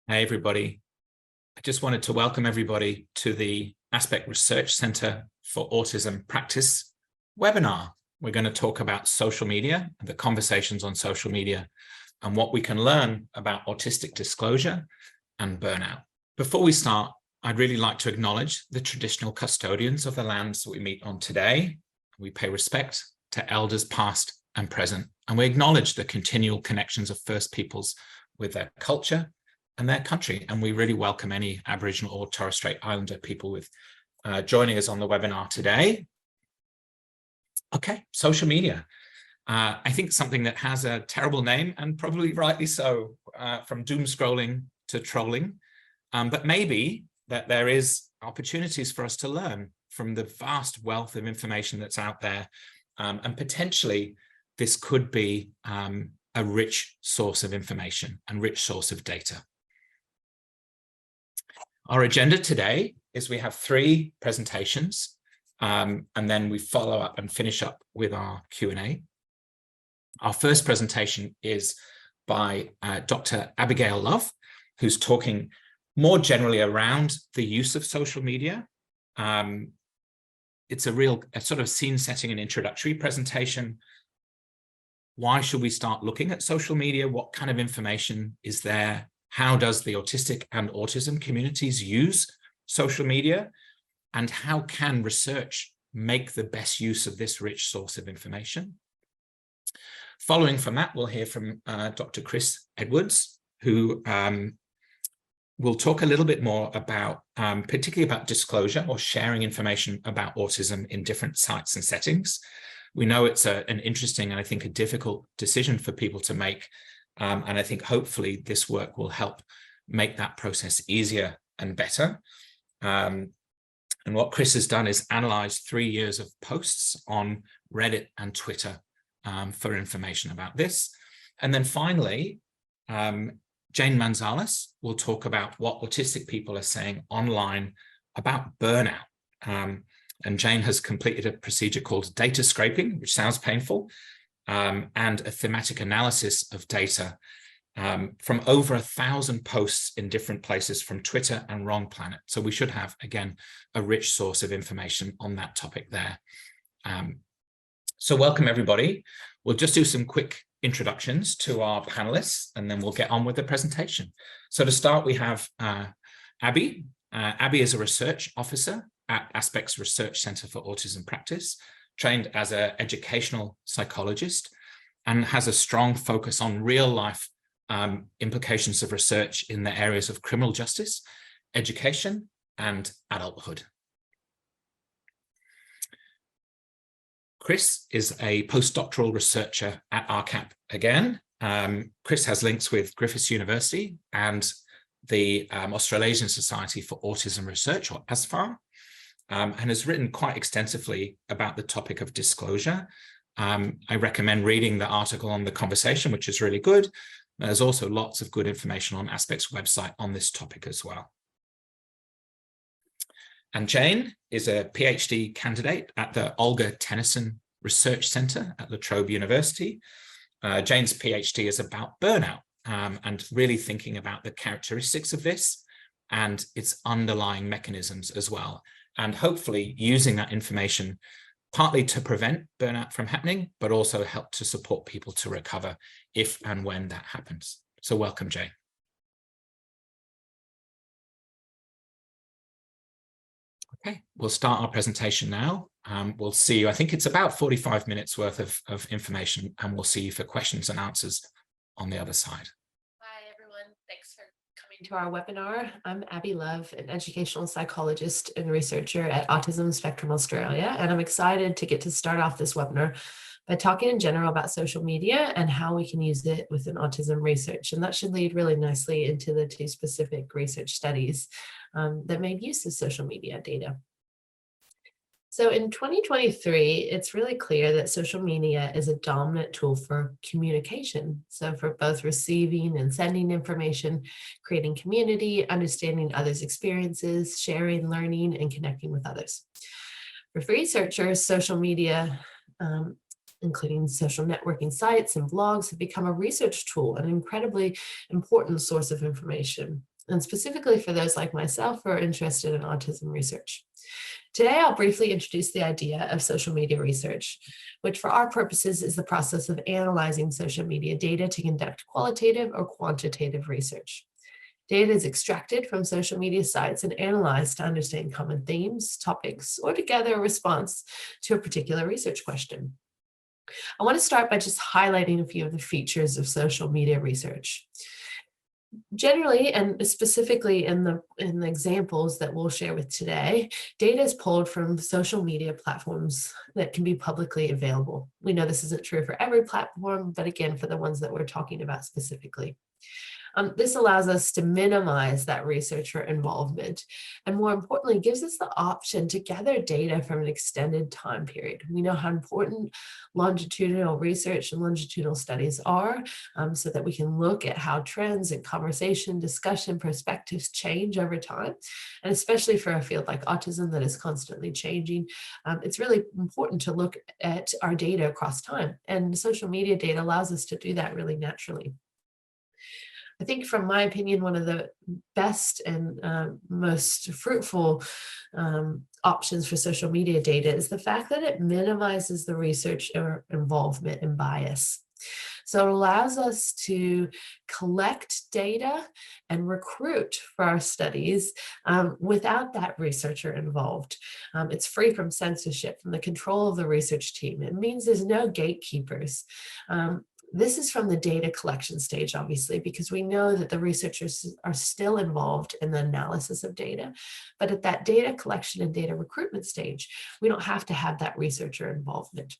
Hey, everybody. I just wanted to welcome everybody to the Aspect Research Center for Autism Practice webinar. We're going to talk about social media, the conversations on social media, and what we can learn about autistic disclosure and burnout. Before we start, I'd really like to acknowledge the traditional custodians of the lands that we meet on today. We pay respect to elders past and present, and we acknowledge the continual connections of First Peoples with their culture and their country. And we really welcome any Aboriginal or Torres Strait Islander people with joining us on the webinar today. Okay, social media. I think something that has a terrible name, and probably rightly so, from doom scrolling to trolling, but maybe that there is opportunities for us to learn from the vast wealth of information that's out there, and potentially this could be a rich source of information and rich source of data. Our agenda today is we have 3 presentations, and then we follow up and finish up with our Q&A. Our first presentation is by Dr. Abigail Love, who's talking more generally around the use of social media. It's a sort of scene-setting and introductory presentation. Why should we start looking at social media? What kind of information is there? How does the autistic and autism communities use social media? And how can research make the best use of this rich source of information? Following from that, we'll hear from Dr. Chris Edwards, who will talk a little bit more about, particularly about disclosure or sharing information about autism in different sites and settings. We know it's an interesting and I think a difficult decision for people to make. And I think hopefully this work will help make that process easier and better. And what Chris has done is analyze 3 years of posts on Reddit and Twitter for information about this. And then finally, Jane Mantzalas will talk about what autistic people are saying online about burnout. And Jane has completed a procedure called data scraping, which sounds painful, and a thematic analysis of data from over 1,000 posts in different places from Twitter and Wrong Planet. So we should have, again, a rich source of information on that topic there. So welcome, everybody. We'll just do some quick introductions to our panelists, and then we'll get on with the presentation. So to start, we have Abby. Abby is a research officer at Aspect's Research Center for Autism Practice, trained as an educational psychologist, and has a strong focus on real-life implications of research in the areas of criminal justice, education, and adulthood. Chris is a postdoctoral researcher at ARCAP again. Chris has links with Griffith University and the Australasian Society for Autism Research, or ASFAR, and has written quite extensively about the topic of disclosure. I recommend reading the article on The Conversation, which is really good. There's also lots of good information on Aspect's website on this topic as well. And Jane is a PhD candidate at the Olga Tennison Research Center at the Trobe University. Jane's PhD is about burnout and really thinking about the characteristics of this and its underlying mechanisms as well. And hopefully using that information partly to prevent burnout from happening, but also help to support people to recover if and when that happens. So welcome, Jane. Okay, we'll start our presentation now. We'll see you, I think it's about 45 minutes worth of information, and we'll see you for questions and answers on the other side. Hi, everyone. Thanks for coming to our webinar. I'm Abby Love, an educational psychologist and researcher at Autism Spectrum Australia, and I'm excited to get to start off this webinar by talking in general about social media and how we can use it within autism research. And that should lead really nicely into the 2 specific research studies that made use of social media data. So in 2023, it's really clear that social media is a dominant tool for communication. So for both receiving and sending information, creating community, understanding others' experiences, sharing, learning, and connecting with others. For researchers, social media including social networking sites and blogs, have become a research tool, an incredibly important source of information. and specifically for those like myself who are interested in autism research. Today, I'll briefly introduce the idea of social media research, which for our purposes is the process of analyzing social media data to conduct qualitative or quantitative research. Data is extracted from social media sites and analyzed to understand common themes, topics, or to gather a response to a particular research question. I want to start by just highlighting a few of the features of social media research. Generally, and specifically in the examples that we'll share with today, data is pulled from social media platforms that can be publicly available. We know this isn't true for every platform, but again, for the ones that we're talking about specifically. This allows us to minimize that researcher involvement, and more importantly, gives us the option to gather data from an extended time period. We know how important longitudinal research and longitudinal studies are, so that we can look at how trends and conversation, discussion, perspectives change over time. And especially for a field like autism that is constantly changing, it's really important to look at our data across time. And social media data allows us to do that really naturally. I think, from my opinion, one of the best and most fruitful options for social media data is the fact that it minimizes the researcher involvement and bias. So it allows us to collect data and recruit for our studies without that researcher involved. It's free from censorship, from the control of the research team. It means there's no gatekeepers. This is from the data collection stage, obviously, because we know that the researchers are still involved in the analysis of data. But at that data collection and data recruitment stage, we don't have to have that researcher involvement.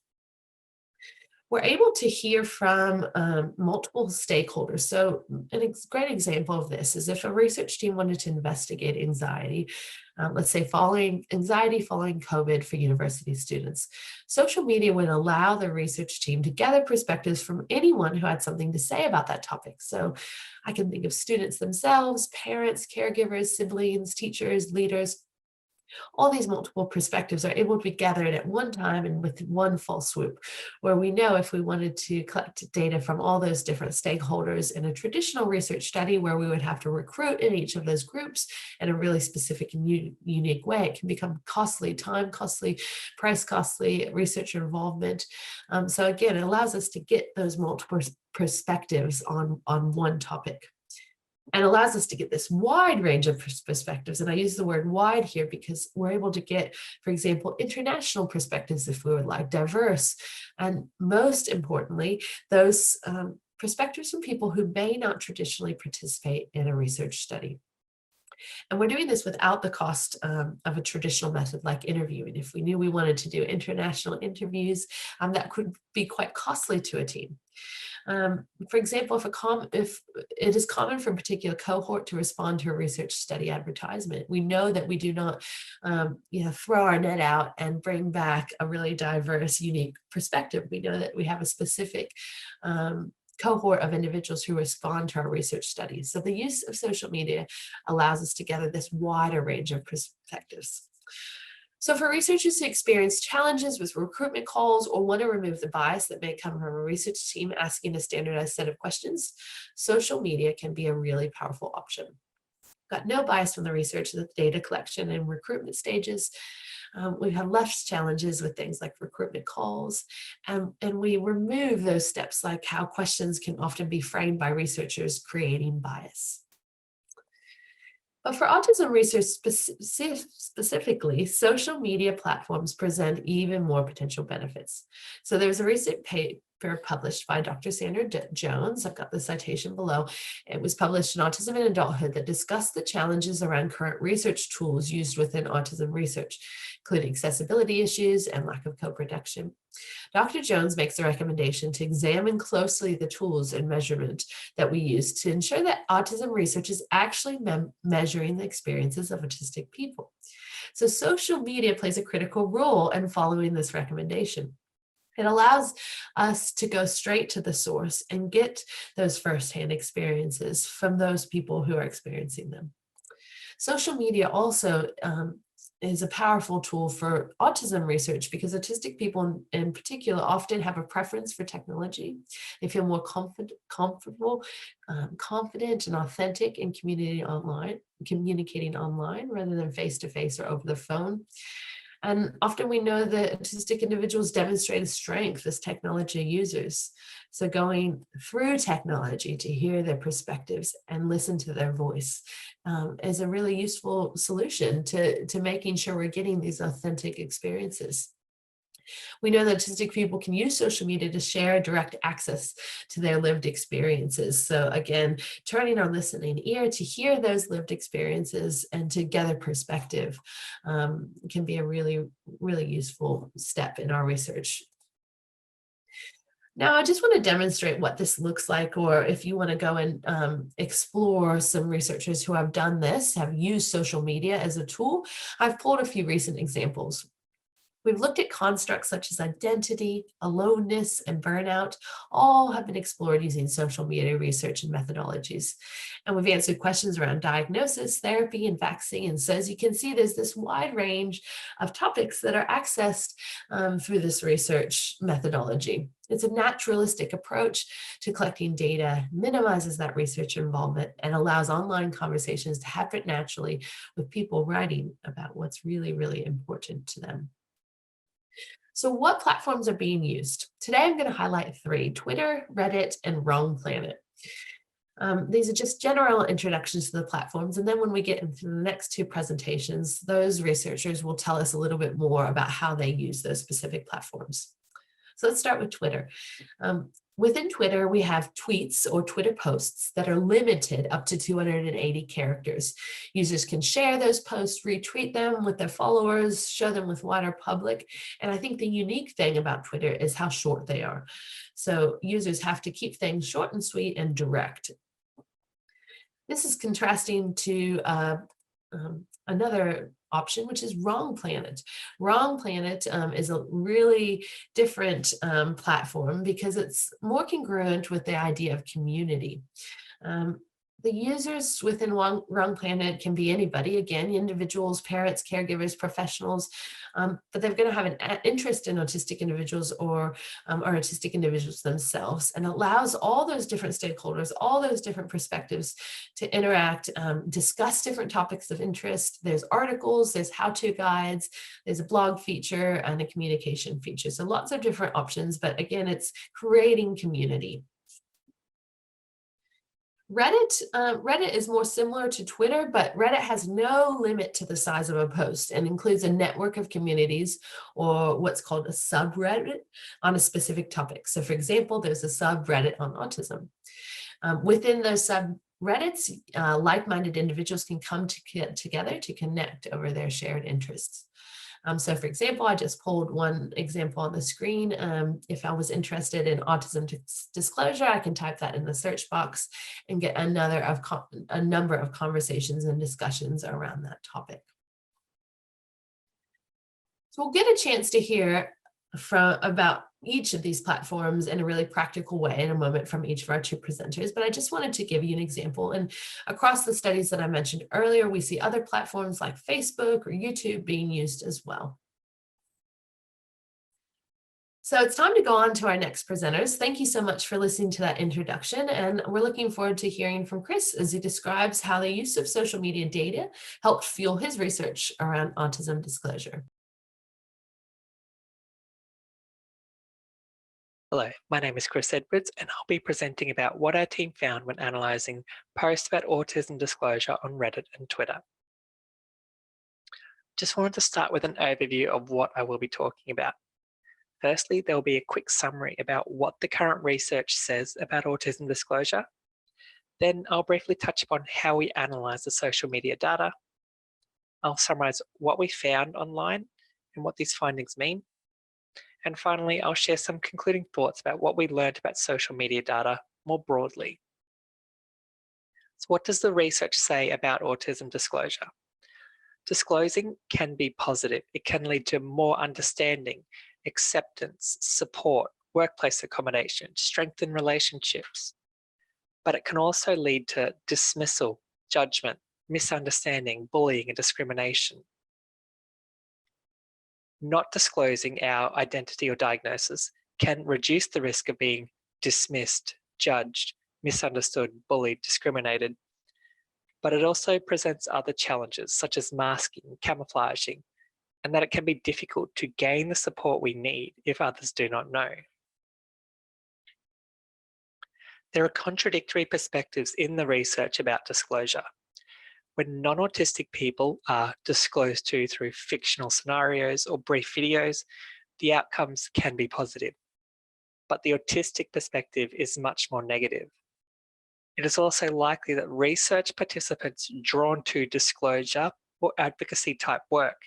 We're able to hear from multiple stakeholders. So a great example of this is if a research team wanted to investigate anxiety, let's say following COVID for university students, social media would allow the research team to gather perspectives from anyone who had something to say about that topic. So I can think of students themselves, parents, caregivers, siblings, teachers, leaders. All these multiple perspectives are able to be gathered at one time and with one fell swoop, where we know if we wanted to collect data from all those different stakeholders in a traditional research study where we would have to recruit in each of those groups in a really specific and unique way, it can become costly, time costly, price costly, researcher involvement. So again, it allows us to get those multiple perspectives on one topic, and allows us to get this wide range of perspectives. And I use the word wide here because we're able to get, for example, international perspectives if we would like, diverse, and most importantly, those perspectives from people who may not traditionally participate in a research study. And we're doing this without the cost of a traditional method like interviewing. If we knew we wanted to do international interviews, that could be quite costly to a team. For example, if it is common for a particular cohort to respond to a research study advertisement, we know that we do not throw our net out and bring back a really diverse, unique perspective. We know that we have a specific cohort of individuals who respond to our research studies. So the use of social media allows us to gather this wider range of perspectives. So for researchers who experience challenges with recruitment calls or want to remove the bias that may come from a research team asking a standardized set of questions, social media can be a really powerful option. Got no bias from the research, the data collection and recruitment stages. We have less challenges with things like recruitment calls, and we remove those steps like how questions can often be framed by researchers creating bias. But for autism research specifically, social media platforms present even more potential benefits. So there's a recent paper published by Dr. Sandra Jones. I've got the citation below. It was published in Autism in Adulthood that discussed the challenges around current research tools used within autism research, including accessibility issues and lack of co-production. Dr. Jones makes a recommendation to examine closely the tools and measurement that we use to ensure that autism research is actually measuring the experiences of autistic people. So social media plays a critical role in following this recommendation. It allows us to go straight to the source and get those firsthand experiences from those people who are experiencing them. Social media also is a powerful tool for autism research because autistic people in particular often have a preference for technology. They feel more comfortable, confident and authentic in communicating online rather than face-to-face or over the phone. And often we know that autistic individuals demonstrate a strength as technology users. So going through technology to hear their perspectives and listen to their voice is a really useful solution to making sure we're getting these authentic experiences. We know that autistic people can use social media to share direct access to their lived experiences. So again, turning our listening ear to hear those lived experiences and to gather perspective can be a really, really useful step in our research. Now, I just want to demonstrate what this looks like, or if you want to go and explore some researchers who have done this, have used social media as a tool. I've pulled a few recent examples. We've looked at constructs such as identity, aloneness, and burnout. All have been explored using social media research and methodologies. And we've answered questions around diagnosis, therapy, and vaccine. So as you can see, there's this wide range of topics that are accessed through this research methodology. It's a naturalistic approach to collecting data, minimizes that research involvement, and allows online conversations to happen naturally with people writing about what's really, really important to them. So what platforms are being used? Today, I'm going to highlight 3: Twitter, Reddit, and Wrong Planet. These are just general introductions to the platforms. And then when we get into the next 2 presentations, those researchers will tell us a little bit more about how they use those specific platforms. So let's start with Twitter. Within Twitter, we have tweets or Twitter posts that are limited up to 280 characters. Users can share those posts, retweet them with their followers, share them with wider public. And I think the unique thing about Twitter is how short they are. So users have to keep things short and sweet and direct. This is contrasting to another option, which is Wrong Planet. Wrong Planet is a really different platform because it's more congruent with the idea of community. The users within Wrong Planet can be anybody, again, individuals, parents, caregivers, professionals, but they're going to have an interest in autistic individuals or autistic individuals themselves, and allows all those different stakeholders, all those different perspectives to interact, discuss different topics of interest. There's articles, there's how-to guides, there's a blog feature and a communication feature. So lots of different options, but again, it's creating community. Reddit is more similar to Twitter, but Reddit has no limit to the size of a post and includes a network of communities, or what's called a subreddit, on a specific topic. So for example, there's a subreddit on autism. Within those subreddits, like-minded individuals can come together to connect over their shared interests. So for example, I just pulled one example on the screen. If I was interested in autism disclosure, I can type that in the search box and get a number of conversations and discussions around that topic. So we'll get a chance to hear about each of these platforms in a really practical way in a moment from each of our 2 presenters, but I just wanted to give you an example. And across the studies that I mentioned earlier, we see other platforms like Facebook or YouTube being used as well. So it's time to go on to our next presenters. Thank you so much for listening to that introduction, and we're looking forward to hearing from Chris as he describes how the use of social media data helped fuel his research around autism disclosure. Hello, my name is Chris Edwards, and I'll be presenting about what our team found when analysing posts about autism disclosure on Reddit and Twitter. Just wanted to start with an overview of what I will be talking about. Firstly, there will be a quick summary about what the current research says about autism disclosure. Then I'll briefly touch upon how we analyse the social media data. I'll summarise what we found online and what these findings mean. And finally, I'll share some concluding thoughts about what we learned about social media data more broadly. So what does the research say about autism disclosure? Disclosing can be positive. It can lead to more understanding, acceptance, support, workplace accommodation, strengthen relationships. But it can also lead to dismissal, judgment, misunderstanding, bullying, and discrimination. Not disclosing our identity or diagnosis can reduce the risk of being dismissed, judged, misunderstood, bullied, discriminated. But it also presents other challenges such as masking, camouflaging, and that it can be difficult to gain the support we need if others do not know. There are contradictory perspectives in the research about disclosure. When non-autistic people are disclosed to through fictional scenarios or brief videos, the outcomes can be positive. But the autistic perspective is much more negative. It is also likely that research participants drawn to disclosure or advocacy type work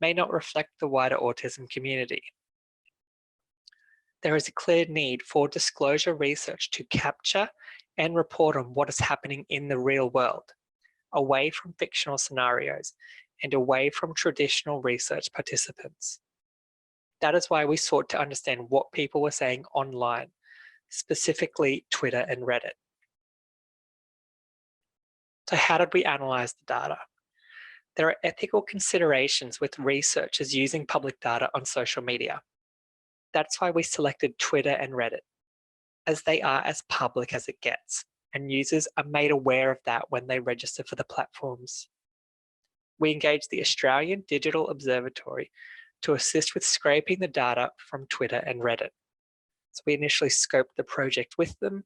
may not reflect the wider autism community. There is a clear need for disclosure research to capture and report on what is happening in the real world, away from fictional scenarios and away from traditional research participants. That is why we sought to understand what people were saying online, specifically Twitter and Reddit. So how did we analyze the data? There are ethical considerations with researchers using public data on social media. That's why we selected Twitter and Reddit, as they are as public as it gets, and users are made aware of that when they register for the platforms. We engaged the Australian Digital Observatory to assist with scraping the data from Twitter and Reddit. So we initially scoped the project with them,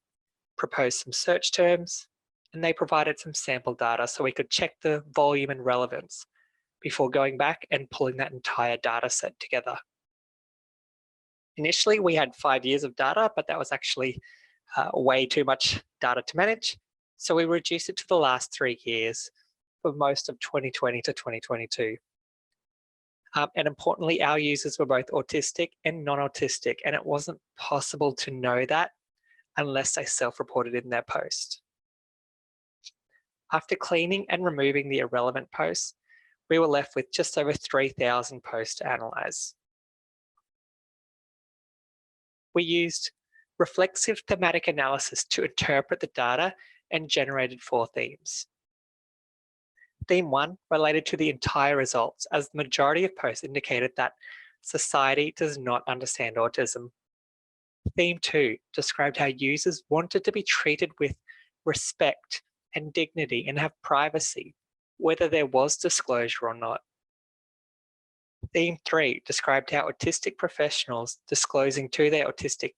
proposed some search terms, and they provided some sample data so we could check the volume and relevance before going back and pulling that entire data set together. Initially, we had 5 years of data, but that was actually way too much data to manage. So we reduced it to the last 3 years for most of 2020 to 2022. And importantly, our users were both autistic and non-autistic, and it wasn't possible to know that unless they self-reported in their post. After cleaning and removing the irrelevant posts, we were left with just over 3,000 posts to analyze. We used reflexive thematic analysis to interpret the data and generated 4 themes. Theme 1 related to the entire results, as the majority of posts indicated that society does not understand autism. Theme 2 described how users wanted to be treated with respect and dignity and have privacy, whether there was disclosure or not. Theme 3 described how autistic professionals disclosing to their autistic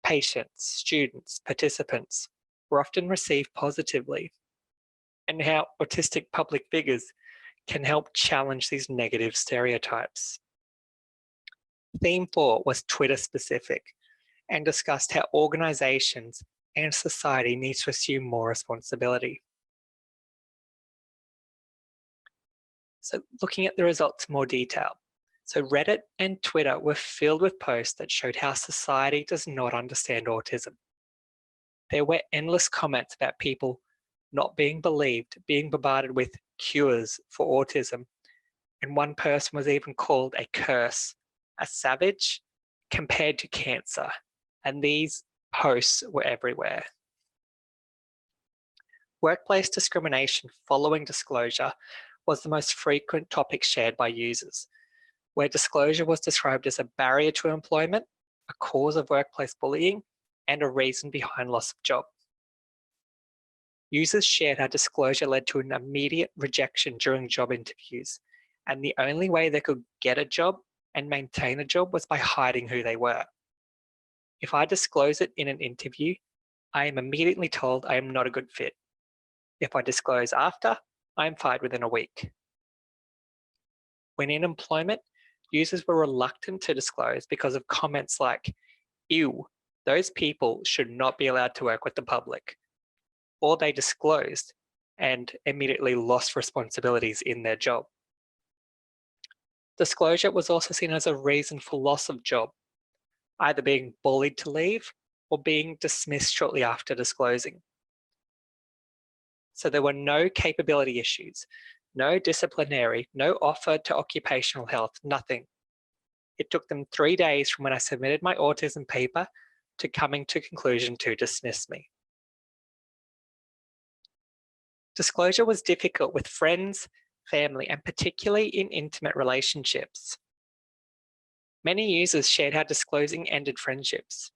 patients, students, participants were often received positively, and how autistic public figures can help challenge these negative stereotypes. Theme 4 was Twitter specific and discussed how organizations and society need to assume more responsibility. So looking at the results in more detail. So Reddit and Twitter were filled with posts that showed how society does not understand autism. There were endless comments about people not being believed, being bombarded with cures for autism. And one person was even called a curse, a savage, compared to cancer. And these posts were everywhere. Workplace discrimination following disclosure was the most frequent topic shared by users, where disclosure was described as a barrier to employment, a cause of workplace bullying, and a reason behind loss of job. Users shared how disclosure led to an immediate rejection during job interviews, and the only way they could get a job and maintain a job was by hiding who they were. If I disclose it in an interview, I am immediately told I am not a good fit. If I disclose after, I am fired within a week. When in employment, users were reluctant to disclose because of comments like, "Ew, those people should not be allowed to work with the public." Or they disclosed and immediately lost responsibilities in their job. Disclosure was also seen as a reason for loss of job, either being bullied to leave or being dismissed shortly after disclosing. So there were no capability issues, no disciplinary, no offer to occupational health, nothing. It took them 3 days from when I submitted my autism paper to coming to conclusion to dismiss me. Disclosure was difficult with friends, family, and particularly in intimate relationships. Many users shared how disclosing ended friendships.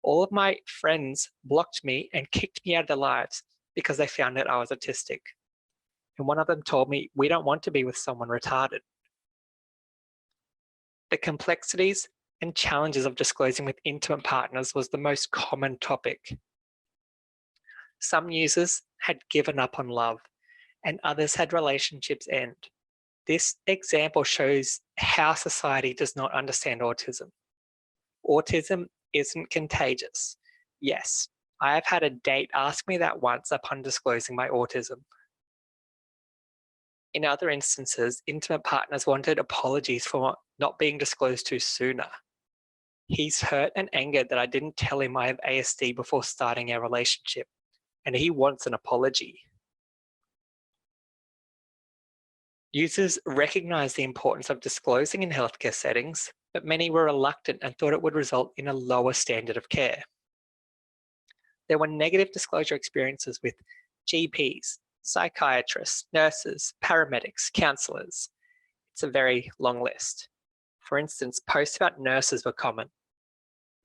All of my friends blocked me and kicked me out of their lives because they found out I was autistic. And one of them told me, "We don't want to be with someone retarded." The complexities and challenges of disclosing with intimate partners was the most common topic. Some users had given up on love, and others had relationships end. This example shows how society does not understand autism. Autism isn't contagious. Yes, I have had a date ask me that once upon disclosing my autism. In other instances, intimate partners wanted apologies for not being disclosed to sooner. He's hurt and angered that I didn't tell him I have ASD before starting our relationship, and he wants an apology. Users recognized the importance of disclosing in healthcare settings, but many were reluctant and thought it would result in a lower standard of care. There were negative disclosure experiences with GPs, psychiatrists, nurses, paramedics, counselors. It's a very long list. For instance, posts about nurses were common.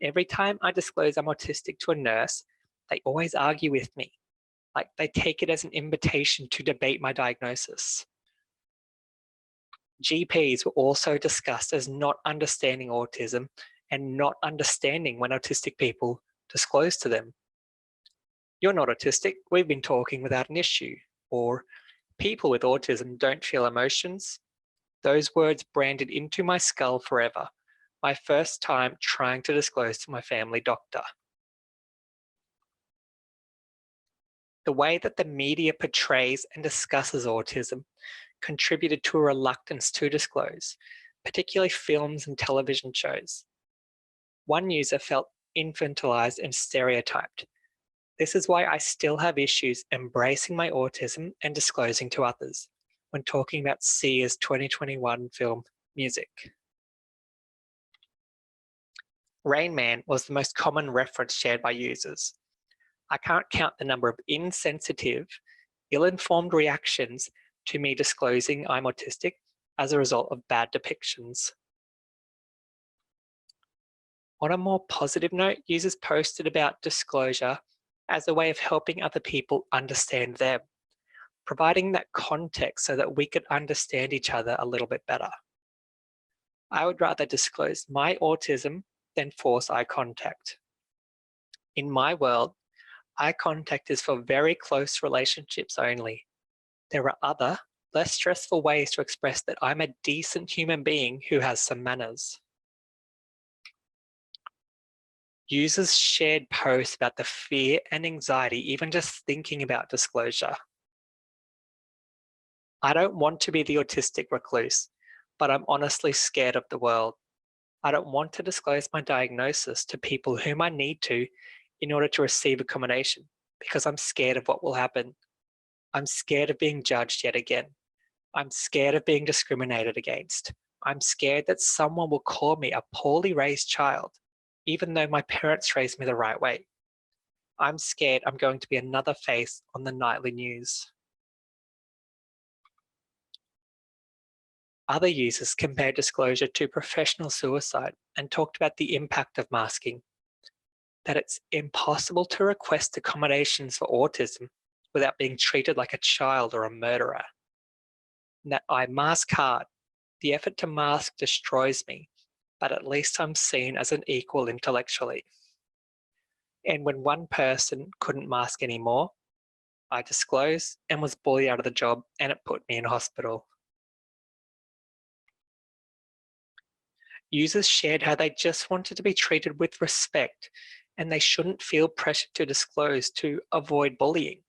Every time I disclose I'm autistic to a nurse, they always argue with me, like they take it as an invitation to debate my diagnosis. GPs were also discussed as not understanding autism and not understanding when autistic people disclose to them. "You're not autistic, we've been talking without an issue," or "people with autism don't feel emotions." Those words branded into my skull forever, my first time trying to disclose to my family doctor. The way that the media portrays and discusses autism contributed to a reluctance to disclose, particularly films and television shows. One user felt infantilized and stereotyped. This is why I still have issues embracing my autism and disclosing to others when talking about Sia's 2021 film Music. Rain Man was the most common reference shared by users. I can't count the number of insensitive, ill-informed reactions to me disclosing I'm autistic as a result of bad depictions. On a more positive note, users posted about disclosure as a way of helping other people understand them, providing that context so that we could understand each other a little bit better. I would rather disclose my autism than force eye contact. In my world, eye contact is for very close relationships only. There are other, less stressful ways to express that I'm a decent human being who has some manners. Users shared posts about the fear and anxiety even just thinking about disclosure. I don't want to be the autistic recluse, but I'm honestly scared of the world. I don't want to disclose my diagnosis to people whom I need to in order to receive accommodation because I'm scared of what will happen. I'm scared of being judged yet again. I'm scared of being discriminated against. I'm scared that someone will call me a poorly raised child, even though my parents raised me the right way. I'm scared I'm going to be another face on the nightly news. Other users compared disclosure to professional suicide and talked about the impact of masking, that it's impossible to request accommodations for autism without being treated like a child or a murderer, and that I mask hard. The effort to mask destroys me, but at least I'm seen as an equal intellectually. And when one person couldn't mask anymore, I disclosed and was bullied out of the job, and it put me in hospital. Users shared how they just wanted to be treated with respect and they shouldn't feel pressured to disclose to avoid bullying.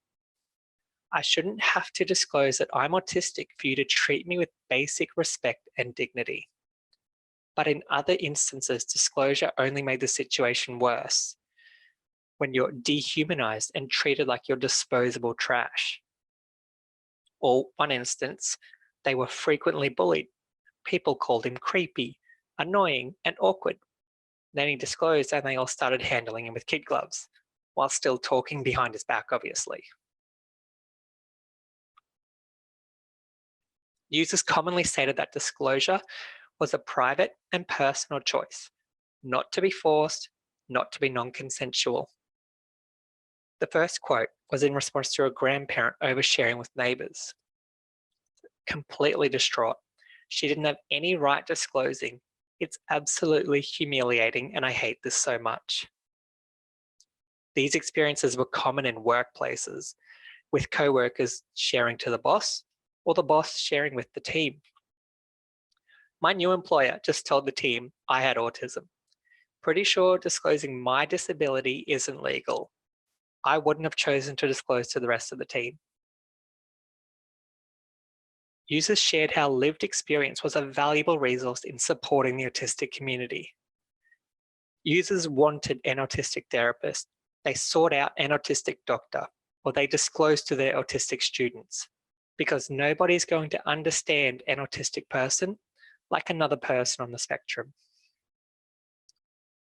I shouldn't have to disclose that I'm autistic for you to treat me with basic respect and dignity. But in other instances, disclosure only made the situation worse when you're dehumanized and treated like you're disposable trash. Or one instance, they were frequently bullied. People called him creepy, annoying, and awkward. Then he disclosed and they all started handling him with kid gloves, while still talking behind his back, obviously. Users commonly stated that disclosure was a private and personal choice, not to be forced, not to be non-consensual. The first quote was in response to a grandparent oversharing with neighbours. Completely distraught. She didn't have any right disclosing. It's absolutely humiliating, and I hate this so much. These experiences were common in workplaces, with co-workers sharing to the boss or the boss sharing with the team. My new employer just told the team I had autism. Pretty sure disclosing my disability isn't legal. I wouldn't have chosen to disclose to the rest of the team. Users shared how lived experience was a valuable resource in supporting the autistic community. Users wanted an autistic therapist. They sought out an autistic doctor, or they disclosed to their autistic students, because nobody's going to understand an autistic person like another person on the spectrum.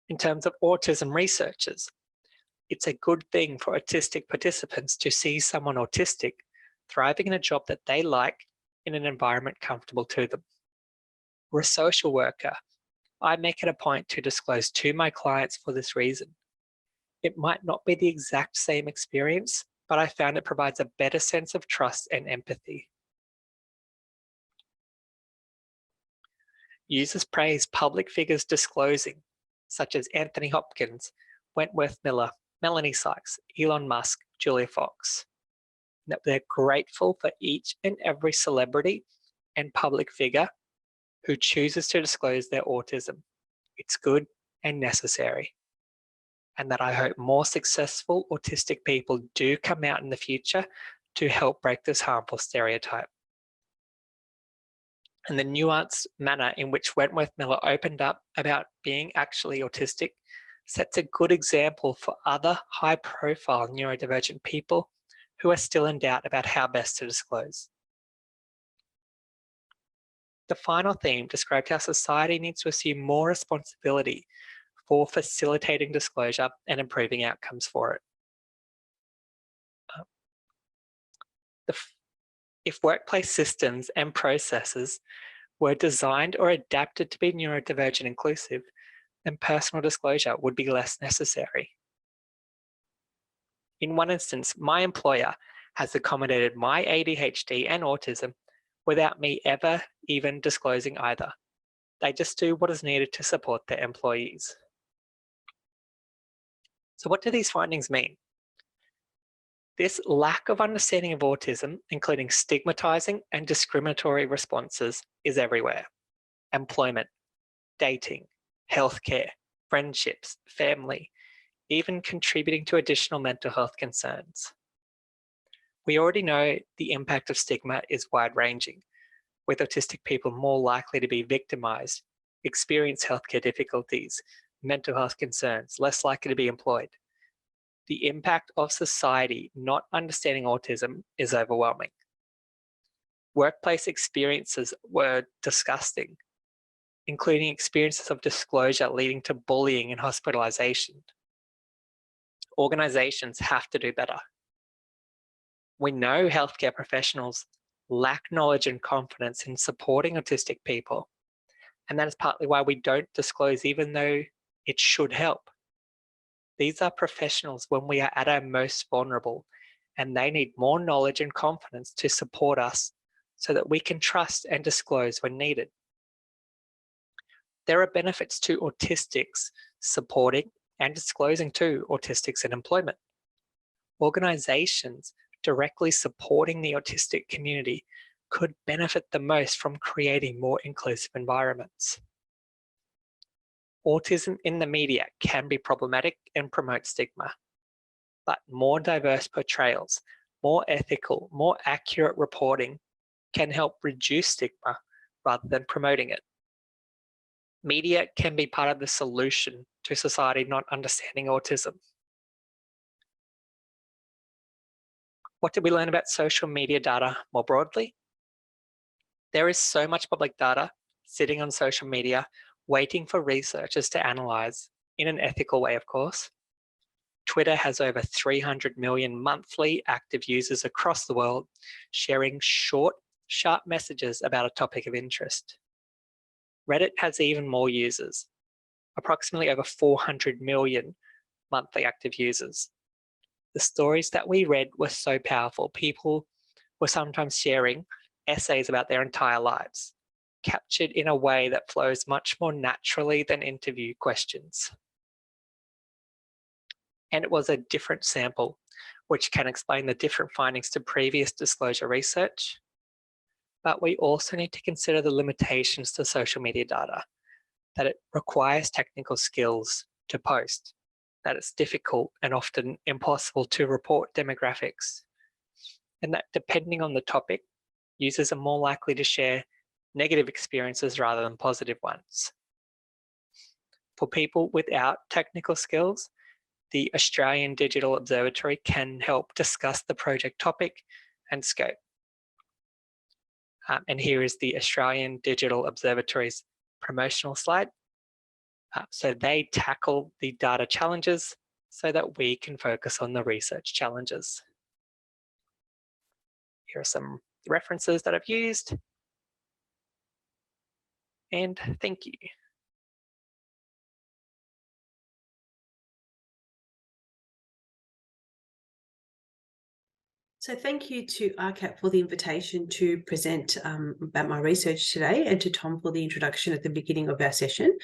In terms of autism researchers, it's a good thing for autistic participants to see someone autistic thriving in a job that they like in an environment comfortable to them. For a social worker, I make it a point to disclose to my clients for this reason. It might not be the exact same experience, but I found it provides a better sense of trust and empathy. Users praise public figures disclosing, such as Anthony Hopkins, Wentworth Miller, Melanie Sykes, Elon Musk, Julia Fox. That they're grateful for each and every celebrity and public figure who chooses to disclose their autism. It's good and necessary. And that I hope more successful autistic people do come out in the future to help break this harmful stereotype. And the nuanced manner in which Wentworth Miller opened up about being actually autistic sets a good example for other high-profile neurodivergent people who are still in doubt about how best to disclose. The final theme described how society needs to assume more responsibility for facilitating disclosure and improving outcomes for it. If workplace systems and processes were designed or adapted to be neurodivergent inclusive, then personal disclosure would be less necessary. In one instance, my employer has accommodated my ADHD and autism without me ever even disclosing either. They just do what is needed to support their employees. So what do these findings mean? This lack of understanding of autism, including stigmatizing and discriminatory responses, is everywhere. Employment, dating, healthcare, friendships, family, even contributing to additional mental health concerns. We already know the impact of stigma is wide-ranging, with autistic people more likely to be victimized, experience healthcare difficulties, mental health concerns, less likely to be employed. The impact of society not understanding autism is overwhelming. Workplace experiences were disgusting, including experiences of disclosure leading to bullying and hospitalization. Organizations have to do better. We know healthcare professionals lack knowledge and confidence in supporting autistic people, and that is partly why we don't disclose even though it should help. These are professionals when we are at our most vulnerable, and they need more knowledge and confidence to support us so that we can trust and disclose when needed. There are benefits to autistics supporting and disclosing to autistics in employment. Organizations directly supporting the autistic community could benefit the most from creating more inclusive environments. Autism in the media can be problematic and promote stigma, but more diverse portrayals, more ethical, more accurate reporting can help reduce stigma rather than promoting it. Media can be part of the solution to society not understanding autism. What did we learn about social media data more broadly? There is so much public data sitting on social media waiting for researchers to analyze in an ethical way, of course. Twitter has over 300 million monthly active users across the world, sharing short, sharp messages about a topic of interest. Reddit has even more users, approximately over 400 million monthly active users. The stories that we read were so powerful. People were sometimes sharing essays about their entire lives, captured in a way that flows much more naturally than interview questions. And it was a different sample, which can explain the different findings to previous disclosure research. But we also need to consider the limitations to social media data, that it requires technical skills to post, that it's difficult and often impossible to report demographics, and that depending on the topic, users are more likely to share negative experiences rather than positive ones. For people without technical skills, the Australian Digital Observatory can help discuss the project topic and scope. And here is the Australian Digital Observatory's promotional slide. So they tackle the data challenges so that we can focus on the research challenges. Here are some references that I've used. And thank you. So thank you to ARCAP for the invitation to present about my research today, and to Tom for the introduction at the beginning of our session.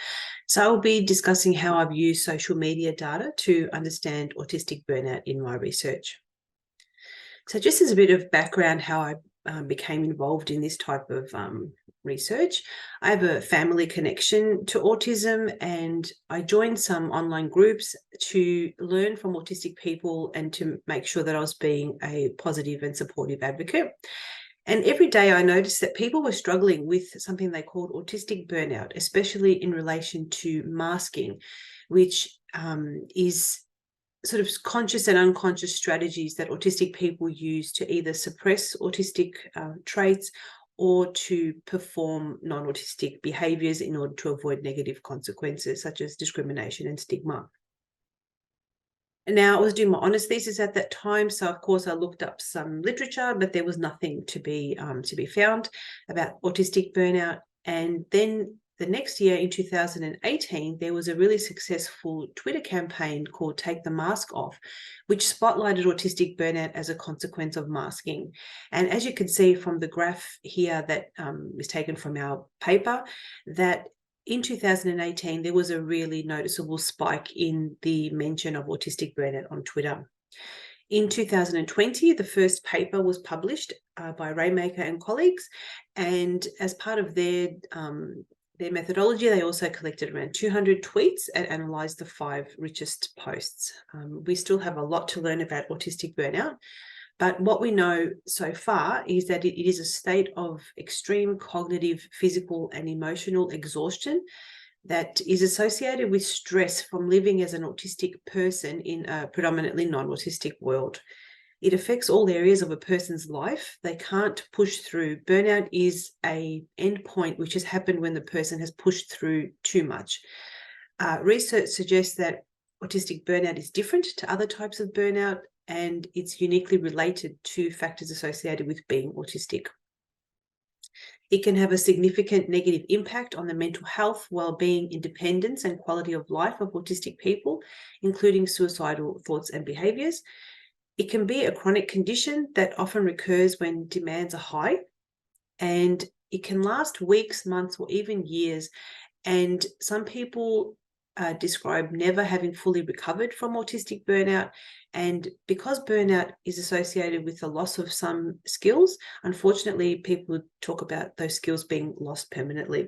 So I'll be discussing how I've used social media data to understand autistic burnout in my research. So just as a bit of background how I became involved in this type of research, I have a family connection to autism, and I joined some online groups to learn from autistic people and to make sure that I was being a positive and supportive advocate. And every day I noticed that people were struggling with something they called autistic burnout, especially in relation to masking, which is sort of conscious and unconscious strategies that autistic people use to either suppress autistic traits or to perform non-autistic behaviours in order to avoid negative consequences such as discrimination and stigma. Now, I was doing my honours thesis at that time, so of course I looked up some literature, but there was nothing to be found about autistic burnout. And then the next year, in 2018, there was a really successful Twitter campaign called Take the Mask Off, which spotlighted autistic burnout as a consequence of masking. And as you can see from the graph here that was taken from our paper, that in 2018, there was a really noticeable spike in the mention of autistic burnout on Twitter. In 2020, the first paper was published by Raymaker and colleagues, and as part of their methodology, they also collected around 200 tweets and analysed the 5 richest posts. We still have a lot to learn about autistic burnout, but what we know so far is that it is a state of extreme cognitive, physical and emotional exhaustion that is associated with stress from living as an autistic person in a predominantly non-autistic world. It affects all areas of a person's life. They can't push through. Burnout is an endpoint which has happened when the person has pushed through too much. Research suggests that autistic burnout is different to other types of burnout, and it's uniquely related to factors associated with being autistic. It can have a significant negative impact on the mental health, well-being, independence, and quality of life of autistic people, including suicidal thoughts and behaviours. It can be a chronic condition that often recurs when demands are high, and it can last weeks, months, or even years. And some people describe never having fully recovered from autistic burnout. And because burnout is associated with the loss of some skills, unfortunately, people talk about those skills being lost permanently.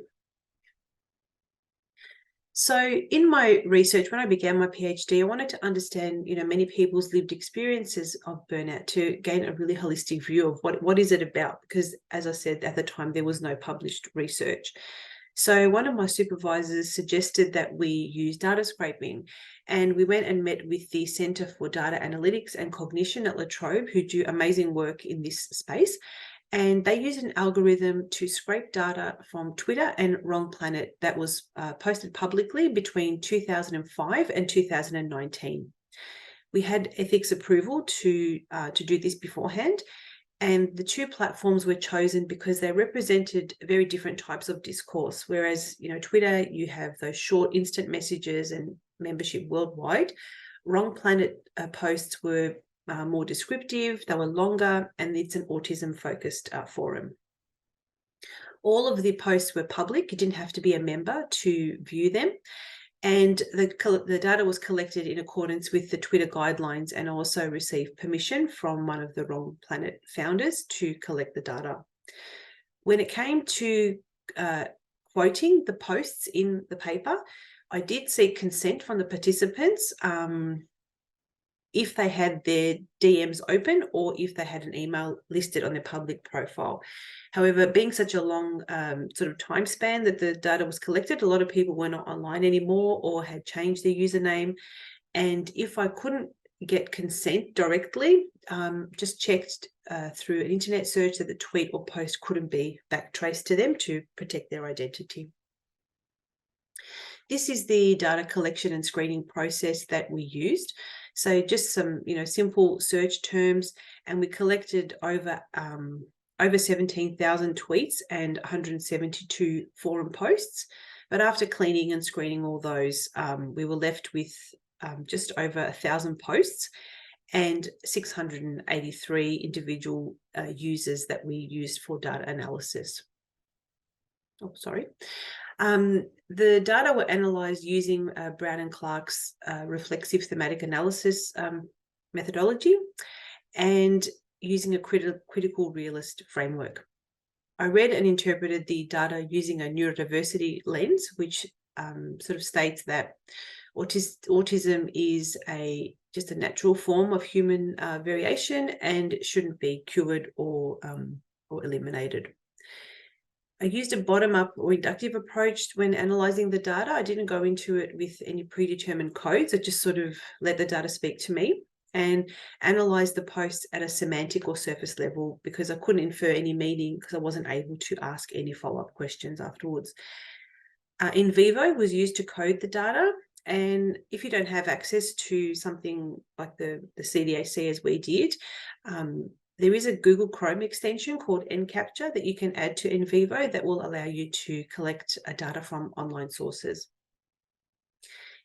So in my research, when I began my PhD, I wanted to understand, many people's lived experiences of burnout to gain a really holistic view of what is it about, because as I said, at the time, there was no published research. So one of my supervisors suggested that we use data scraping, and we went and met with the Centre for Data Analytics and Cognition at La Trobe, who do amazing work in this space. And they used an algorithm to scrape data from Twitter and Wrong Planet that was posted publicly between 2005 and 2019. We had ethics approval to do this beforehand. And the two platforms were chosen because they represented very different types of discourse. Whereas, Twitter, you have those short instant messages and membership worldwide. Wrong Planet posts were more descriptive, they were longer, and it's an autism-focused forum. All of the posts were public. You didn't have to be a member to view them. And the data was collected in accordance with the Twitter guidelines, and also received permission from one of the Wrong Planet founders to collect the data. When it came to quoting the posts in the paper, I did seek consent from the participants if they had their DMs open or if they had an email listed on their public profile. However, being such a long sort of time span that the data was collected, a lot of people were not online anymore or had changed their username. And if I couldn't get consent directly, just checked through an internet search that the tweet or post couldn't be backtraced to them to protect their identity. This is the data collection and screening process that we used. So just some, simple search terms, and we collected over 17,000 tweets and 172 forum posts. But after cleaning and screening all those, we were left with just over 1,000 posts and 683 individual users that we used for data analysis. Oh, sorry. The data were analysed using Brown and Clark's reflexive thematic analysis methodology and using a critical realist framework. I read and interpreted the data using a neurodiversity lens, which sort of states that autism is just a natural form of human variation and shouldn't be cured or eliminated. I used a bottom-up or inductive approach when analysing the data. I didn't go into it with any predetermined codes. I just sort of let the data speak to me and analysed the posts at a semantic or surface level because I couldn't infer any meaning because I wasn't able to ask any follow-up questions afterwards. In vivo was used to code the data. And if you don't have access to something like the CDAC as we did, there is a Google Chrome extension called NCapture that you can add to in vivo that will allow you to collect data from online sources.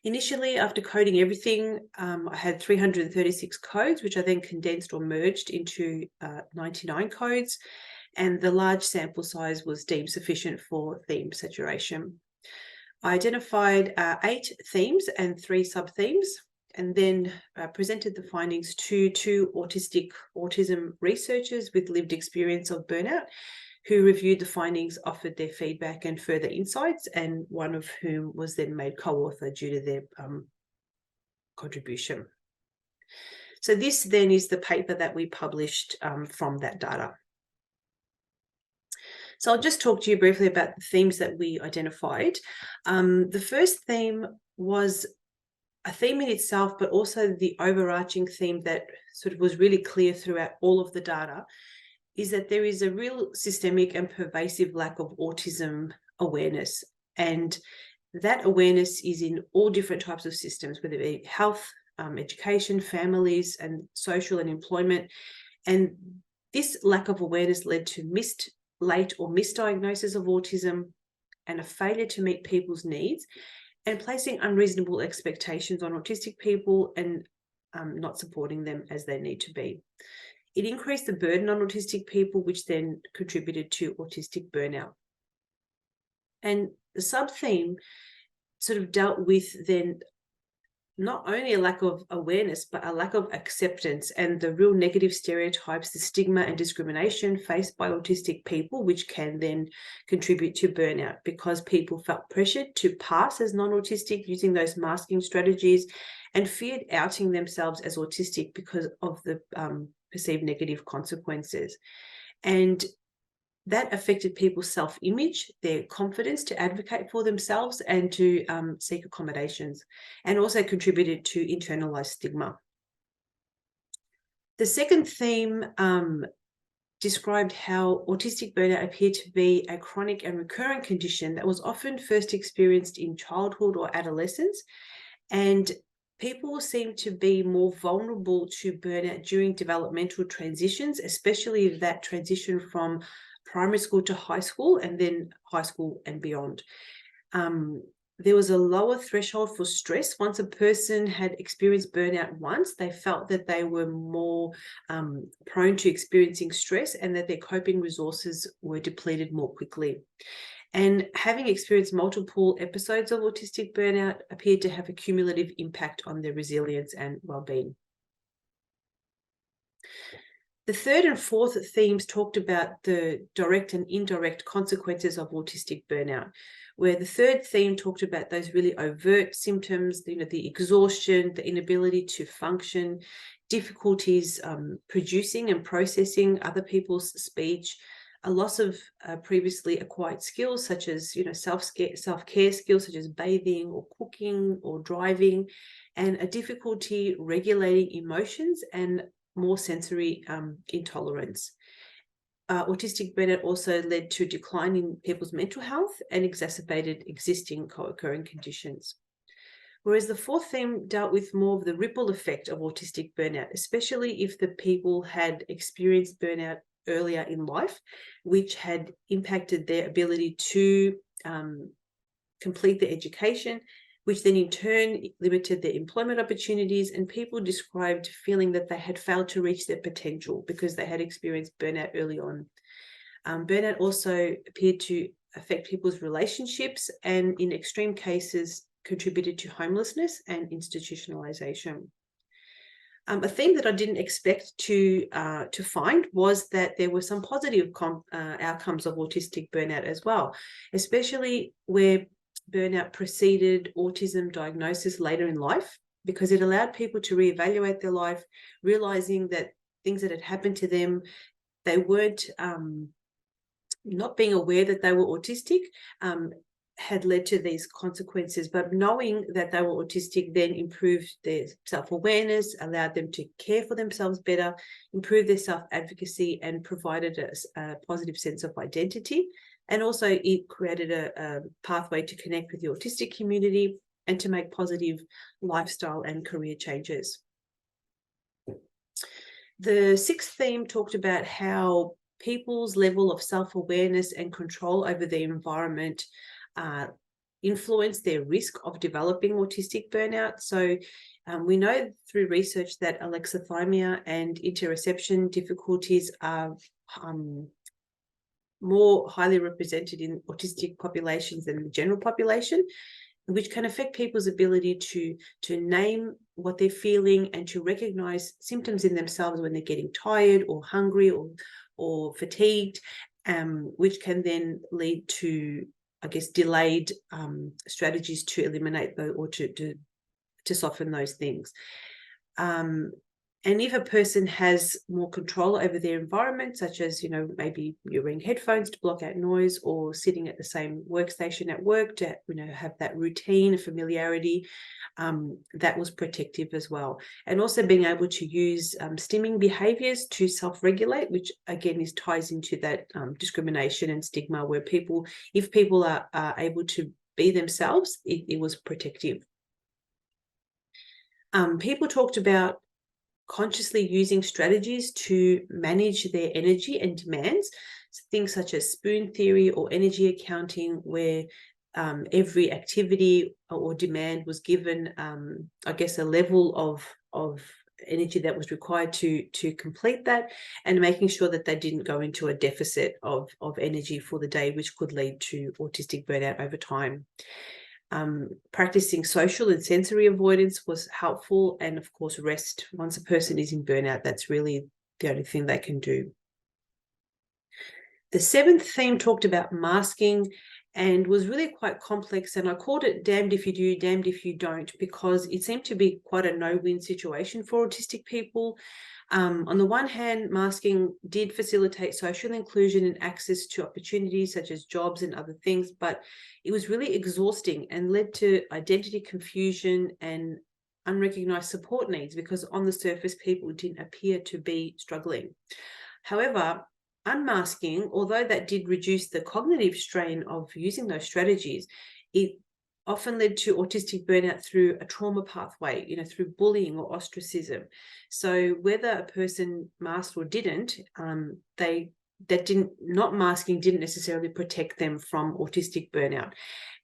Initially, after coding everything, I had 336 codes, which I then condensed or merged into 99 codes, and the large sample size was deemed sufficient for theme saturation. I identified 8 themes and 3 sub-themes, and then presented the findings to 2 autism researchers with lived experience of burnout, who reviewed the findings, offered their feedback and further insights, and one of whom was then made co-author due to their contribution. So this then is the paper that we published from that data. So I'll just talk to you briefly about the themes that we identified. The first theme was a theme in itself, but also the overarching theme that sort of was really clear throughout all of the data is that there is a real systemic and pervasive lack of autism awareness. And that awareness is in all different types of systems, whether it be health, education, families, and social and employment. And this lack of awareness led to late or misdiagnosis of autism and a failure to meet people's needs, and placing unreasonable expectations on autistic people and not supporting them as they need to be. It increased the burden on autistic people, which then contributed to autistic burnout. And the sub-theme sort of dealt with then not only a lack of awareness, but a lack of acceptance and the real negative stereotypes, the stigma and discrimination faced by autistic people, which can then contribute to burnout because people felt pressured to pass as non-autistic using those masking strategies and feared outing themselves as autistic because of the perceived negative consequences. And that affected people's self-image, their confidence to advocate for themselves and to seek accommodations, and also contributed to internalized stigma. The second theme described how autistic burnout appeared to be a chronic and recurrent condition that was often first experienced in childhood or adolescence, and people seem to be more vulnerable to burnout during developmental transitions, especially that transition from primary school to high school and then high school and beyond. There was a lower threshold for stress. Once a person had experienced burnout once, they felt that they were more prone to experiencing stress and that their coping resources were depleted more quickly. And having experienced multiple episodes of autistic burnout appeared to have a cumulative impact on their resilience and well-being. The third and fourth themes talked about the direct and indirect consequences of autistic burnout, where the third theme talked about those really overt symptoms, the exhaustion, the inability to function, difficulties producing and processing other people's speech, a loss of previously acquired skills such as self-care skills such as bathing or cooking or driving, and a difficulty regulating emotions and more sensory intolerance. Autistic burnout also led to a decline in people's mental health and exacerbated existing co-occurring conditions. Whereas the fourth theme dealt with more of the ripple effect of autistic burnout, especially if the people had experienced burnout earlier in life, which had impacted their ability to complete their education, which then in turn limited their employment opportunities, and people described feeling that they had failed to reach their potential because they had experienced burnout early on. Burnout also appeared to affect people's relationships and in extreme cases contributed to homelessness and institutionalization. A theme that I didn't expect to find was that there were some positive outcomes of autistic burnout as well, especially where burnout preceded autism diagnosis later in life, because it allowed people to reevaluate their life, realizing that things that had happened to them, they weren't not being aware that they were autistic had led to these consequences, but knowing that they were autistic then improved their self-awareness, allowed them to care for themselves better, improved their self-advocacy, and provided a positive sense of identity. And also it created a pathway to connect with the autistic community and to make positive lifestyle and career changes. The sixth theme talked about how people's level of self-awareness and control over their environment influence their risk of developing autistic burnout. So we know through research that alexithymia and interoception difficulties are more highly represented in autistic populations than the general population, which can affect people's ability to name what they're feeling and to recognize symptoms in themselves when they're getting tired or hungry or fatigued, which can then lead to, I guess, delayed strategies to eliminate or to soften those things. And if a person has more control over their environment, such as, maybe you're wearing headphones to block out noise or sitting at the same workstation at work to, have that routine, familiarity, that was protective as well. And also being able to use stimming behaviors to self-regulate, which again ties into that discrimination and stigma, where if people are able to be themselves, it was protective. People talked about consciously using strategies to manage their energy and demands, things such as spoon theory or energy accounting, where every activity or demand was given, I guess, a level of energy that was required to complete that, and making sure that they didn't go into a deficit of energy for the day, which could lead to autistic burnout over time. Practicing social and sensory avoidance was helpful, and of course rest. Once a person is in burnout, that's really the only thing they can do. The seventh theme talked about masking and was really quite complex, and I called it damned if you do, damned if you don't, because it seemed to be quite a no-win situation for autistic people. On the one hand, masking did facilitate social inclusion and access to opportunities such as jobs and other things, but it was really exhausting and led to identity confusion and unrecognized support needs, because on the surface, people didn't appear to be struggling. However, unmasking, although that did reduce the cognitive strain of using those strategies, it often led to autistic burnout through a trauma pathway, you know, through bullying or ostracism. So whether a person masked or didn't, not masking didn't necessarily protect them from autistic burnout.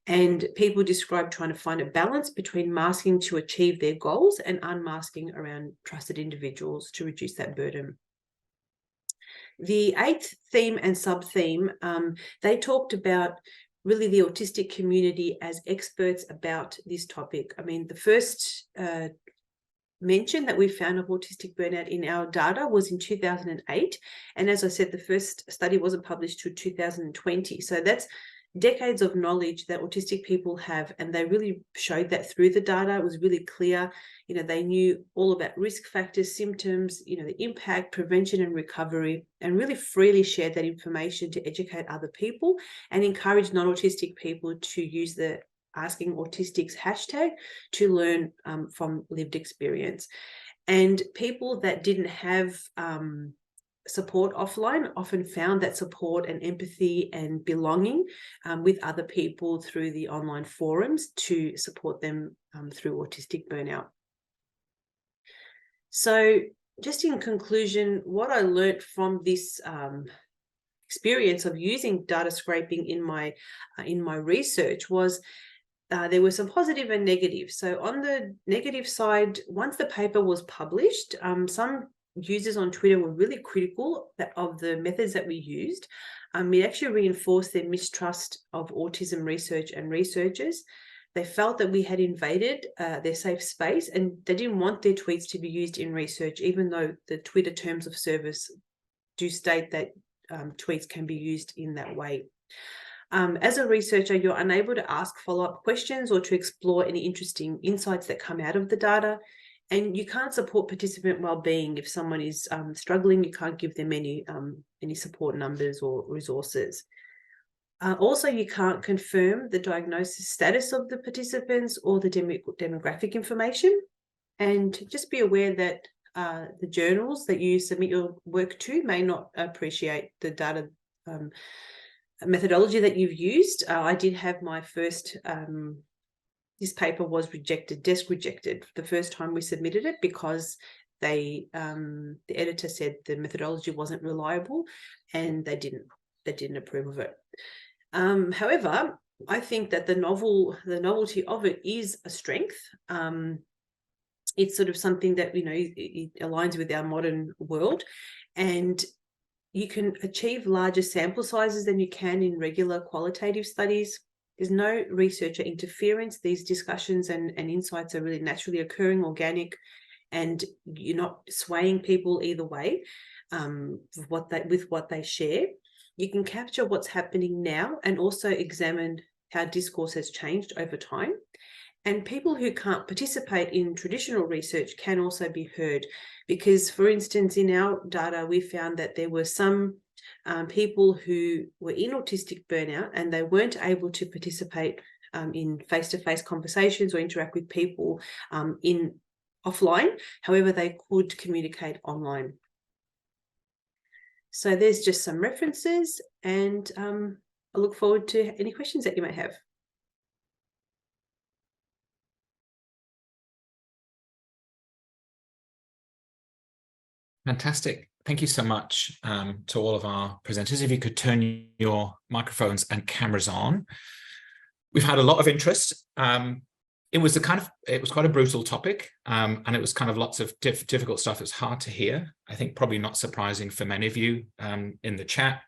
And people describe trying to find a balance between masking to achieve their goals and unmasking around trusted individuals to reduce that burden. The 8th theme and sub-theme, they talked about really the autistic community as experts about this topic. I mean, the first mention that we found of autistic burnout in our data was in 2008. And as I said, the first study wasn't published till 2020. So that's decades of knowledge that autistic people have, and they really showed that through the data. It was really clear, you know, they knew all about risk factors, symptoms, you know, the impact, prevention and recovery, and really freely shared that information to educate other people and encourage non-autistic people to use the Asking Autistics hashtag to learn from lived experience. And people that didn't have support offline often found that support and empathy and belonging with other people through the online forums to support them through autistic burnout. So just in conclusion, what I learned from this experience of using data scraping in my research was there were some positive and negative. So on the negative side, once the paper was published, some users on Twitter were really critical of the methods that we used. It actually reinforced their mistrust of autism research and researchers. They felt that we had invaded their safe space, and they didn't want their tweets to be used in research, even though the Twitter terms of service do state that tweets can be used in that way. As a researcher, you're unable to ask follow-up questions or to explore any interesting insights that come out of the data. And you can't support participant well-being if someone is struggling. You can't give them any support numbers or resources. Also, you can't confirm the diagnosis status of the participants or the demographic information. And just be aware that the journals that you submit your work to may not appreciate the data methodology that you've used. I did have my first this paper was rejected, desk rejected, the first time we submitted it because the editor said the methodology wasn't reliable, and they didn't approve of it. However, I think that the novelty of it is a strength. It's sort of something that, you know, it aligns with our modern world, and you can achieve larger sample sizes than you can in regular qualitative studies. There's no researcher interference. These discussions and insights are really naturally occurring, organic, and you're not swaying people either way with what they share. You can capture what's happening now and also examine how discourse has changed over time. And people who can't participate in traditional research can also be heard, because, for instance, in our data, we found that there were some people who were in autistic burnout and they weren't able to participate in face-to-face conversations or interact with people offline. However, they could communicate online. So there's just some references, and I look forward to any questions that you may have. Fantastic. Thank you so much to all of our presenters. If you could turn your microphones and cameras on. We've had a lot of interest. It was quite a brutal topic, and it was kind of lots of difficult stuff. It's hard to hear. I think probably not surprising for many of you in the chat.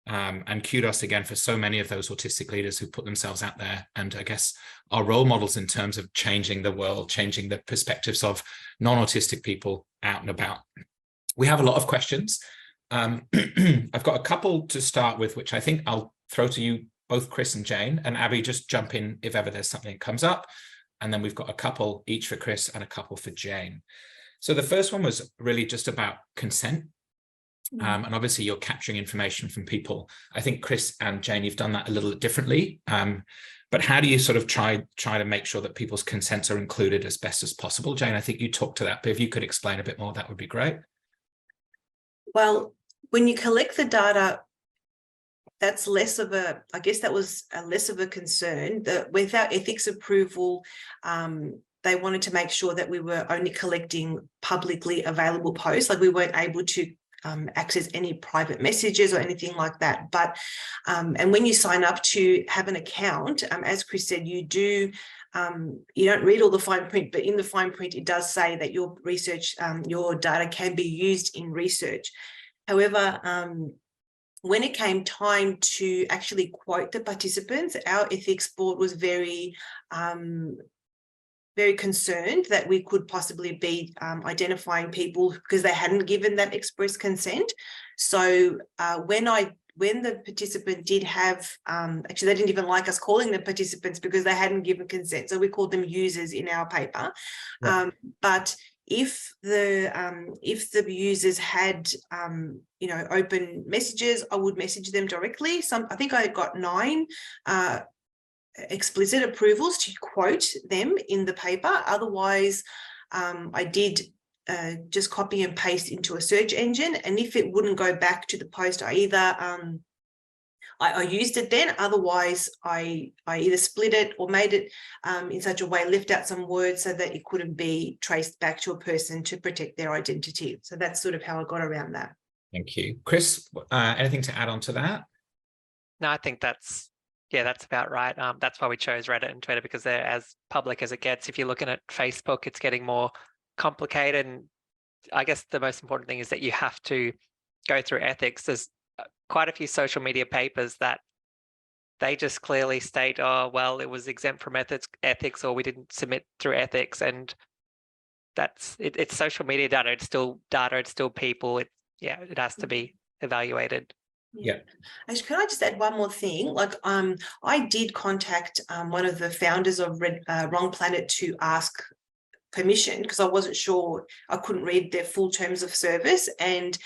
And kudos again for so many of those autistic leaders who put themselves out there and I guess are role models in terms of changing the world, changing the perspectives of non-autistic people out and about. We have a lot of questions. I've got a couple to start with, which I think I'll throw to you, both Chris and Jane, and Abby, just jump in if ever there's something that comes up. And then we've got a couple each for Chris and a couple for Jane. So the first one was really just about consent. And obviously you're capturing information from people. I think Chris and Jane, you've done that a little differently. But how do you sort of try to make sure that people's consents are included as best as possible? Jane, I think you talked to that, but if you could explain a bit more, that would be great. Well, when you collect the data that's less of a, I guess that was less of a concern. That without ethics approval, they wanted to make sure that we were only collecting publicly available posts, like we weren't able to access any private messages or anything like that. But and when you sign up to have an account, as Chris said, you do. You don't read all the fine print, but in the fine print, it does say that your research, your data can be used in research. However, when it came time to actually quote the participants, our ethics board was very concerned that we could possibly be identifying people because they hadn't given that express consent. So when the participant did have, actually they didn't even like us calling them participants because they hadn't given consent. So we called them users in our paper. Yeah. But if the users had, open messages, I would message them directly. I think I got 9 explicit approvals to quote them in the paper. Otherwise, I did just copy and paste into a search engine, and if it wouldn't go back to the post, I either I used it then. Otherwise, I either split it or made it in such a way, left out some words so that it couldn't be traced back to a person to protect their identity. So that's sort of how I got around that. Thank you, Chris. Anything to add on to that? No, I think that's about right. That's why we chose Reddit and Twitter, because they're as public as it gets. If you're looking at Facebook, it's getting more complicated. And I guess the most important thing is that you have to go through ethics. There's quite a few social media papers that they just clearly state, oh, well, it was exempt from ethics, or we didn't submit through ethics. And that's it. It's social media data. It's still data. It's still people. It has to be evaluated. Yeah. Actually, can I just add one more thing? Like, I did contact one of the founders of Wrong Planet to ask permission because I wasn't sure. I couldn't read their full terms of service, and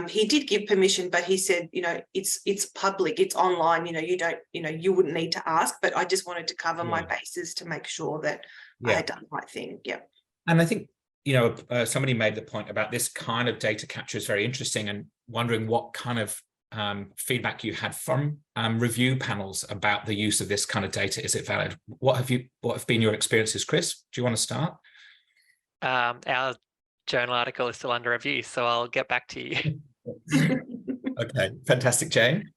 he did give permission, but he said, it's public, it's online. You wouldn't need to ask. But I just wanted to cover my bases to make sure that I had done the right thing. Yeah. And I think somebody made the point about this kind of data capture is very interesting, and wondering what kind of feedback you had from review panels about the use of this kind of data. Is it valid? What have been your experiences, Chris? Do you want to start? Our journal article is still under review, so I'll get back to you. Okay, fantastic. Jane?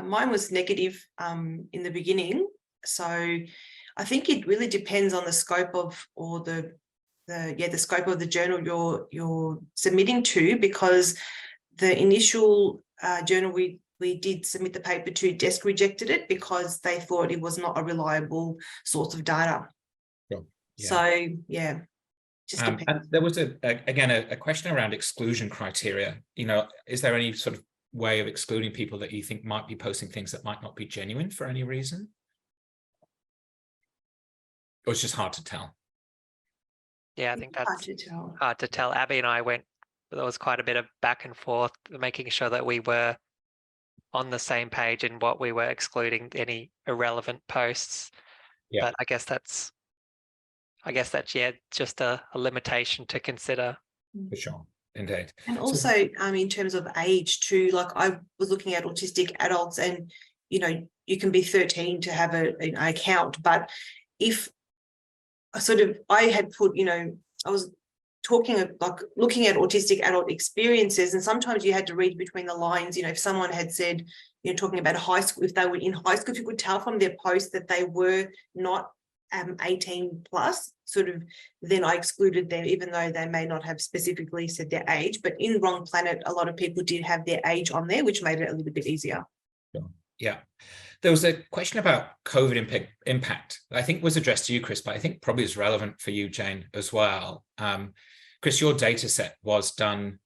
Mine was negative in the beginning. So I think it really depends on the scope of, or the scope of the journal you're submitting to, because the initial journal we did submit the paper to, desk rejected it because they thought it was not a reliable source of data. Sure. Yeah. So just depends. And there was a question around exclusion criteria. Is there any sort of way of excluding people that you think might be posting things that might not be genuine for any reason? Or it's just hard to tell? Yeah, I think that's hard to tell. Abby and I there was quite a bit of back and forth, making sure that we were on the same page in what we were excluding, any irrelevant posts. Yeah. But I guess that's just a limitation to consider. For sure, indeed. And also, in terms of age too, like I was looking at autistic adults, and you can be 13 to have an account, but if I had put, I was looking at autistic adult experiences, and sometimes you had to read between the lines. If someone had said, talking about high school, if they were in high school, if you could tell from their post that they were not 18 plus, then I excluded them, even though they may not have specifically said their age. But in Wrong Planet, a lot of people did have their age on there, which made it a little bit easier. Yeah. There was a question about COVID impact that I think was addressed to you, Chris, but I think probably is relevant for you, Jane, as well. Chris, your data set was done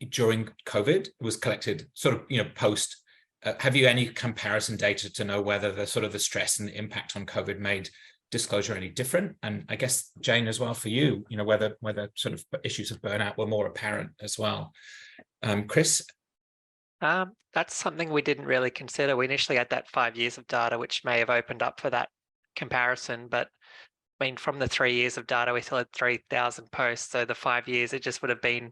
during COVID. It was collected post. Have you any comparison data to know whether the stress and the impact on COVID made disclosure any different? And I guess, Jane, as well for you, whether issues of burnout were more apparent as well. Chris? That's something we didn't really consider. We initially had that 5 years of data, which may have opened up for that comparison. But from the 3 years of data, we still had 3,000 posts. So the 5 years, it just would have been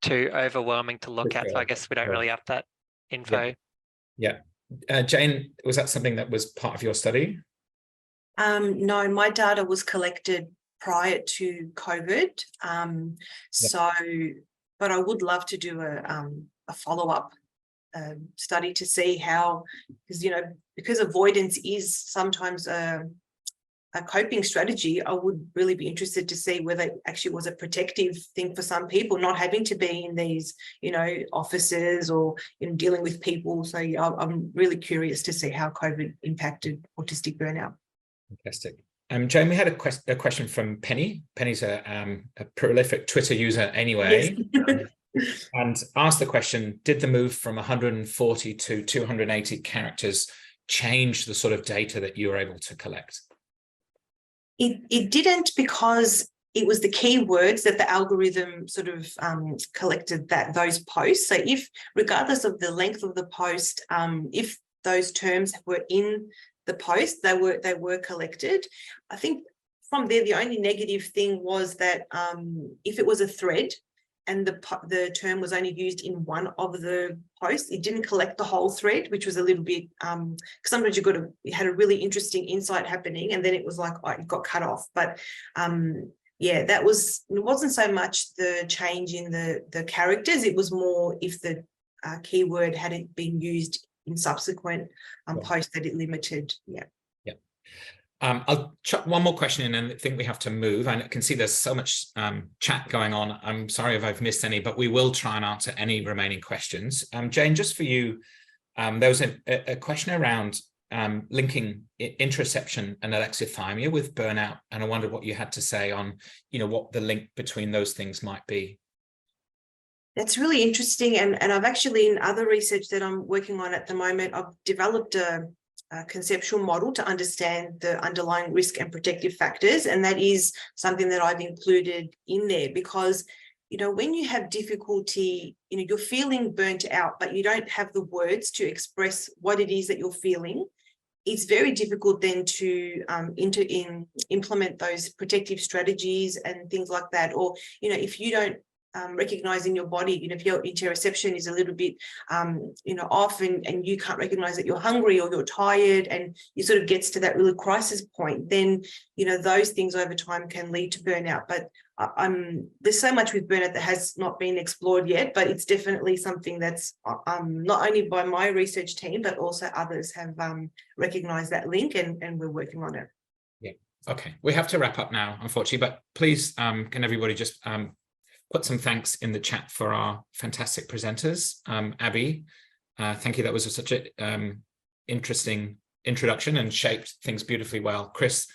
too overwhelming to look at. So I guess we don't really have that info. Yeah. Jane, was that something that was part of your study? No, my data was collected prior to COVID. So, but I would love to do a follow-up study to see how, because avoidance is sometimes a coping strategy, I would really be interested to see whether it actually was a protective thing for some people, not having to be in these, offices or dealing with people. So I'm really curious to see how COVID impacted autistic burnout. Fantastic. Jane, we had a question from Penny. Penny's a prolific Twitter user anyway. Yes. And asked the question, did the move from 140 to 280 characters change the sort of data that you were able to collect? It didn't, because it was the keywords that the algorithm sort of collected those posts. So if, regardless of the length of the post, if those terms were in the post, they were collected. I think from there, the only negative thing was that if it was a thread and the term was only used in one of the posts, it didn't collect the whole thread, which was a little bit, because sometimes you had a really interesting insight happening and then it was like, oh, it got cut off. But yeah, it wasn't so much the change in the characters, it was more if the keyword hadn't been used in subsequent posts that it limited. Yeah. I'll chuck one more question in and I think we have to move. I can see there's so much chat going on. I'm sorry if I've missed any, but we will try and answer any remaining questions. Jane, just for you, there was a question around linking interoception and alexithymia with burnout. And I wondered what you had to say on, what the link between those things might be. That's really interesting. And I've actually, in other research that I'm working on at the moment, I've developed a conceptual model to understand the underlying risk and protective factors. And that is something that I've included in there because, when you have difficulty, you're feeling burnt out, but you don't have the words to express what it is that you're feeling. It's very difficult then to implement those protective strategies and things like that. Or, if you don't recognize in your body, if your interoception is a little bit, off and you can't recognize that you're hungry or you're tired and you sort of gets to that really crisis point, then, those things over time can lead to burnout. But there's so much with burnout that has not been explored yet, but it's definitely something that's not only by my research team, but also others have recognized that link and we're working on it. Yeah. Okay. We have to wrap up now, unfortunately, but please, can everybody just put some thanks in the chat for our fantastic presenters. Abby, thank you. That was such an interesting introduction and shaped things beautifully well. Chris,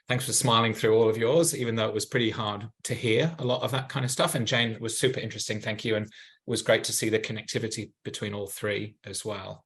thanks for smiling through all of yours, even though it was pretty hard to hear a lot of that kind of stuff. And Jane, was super interesting. Thank you. And it was great to see the connectivity between all three as well.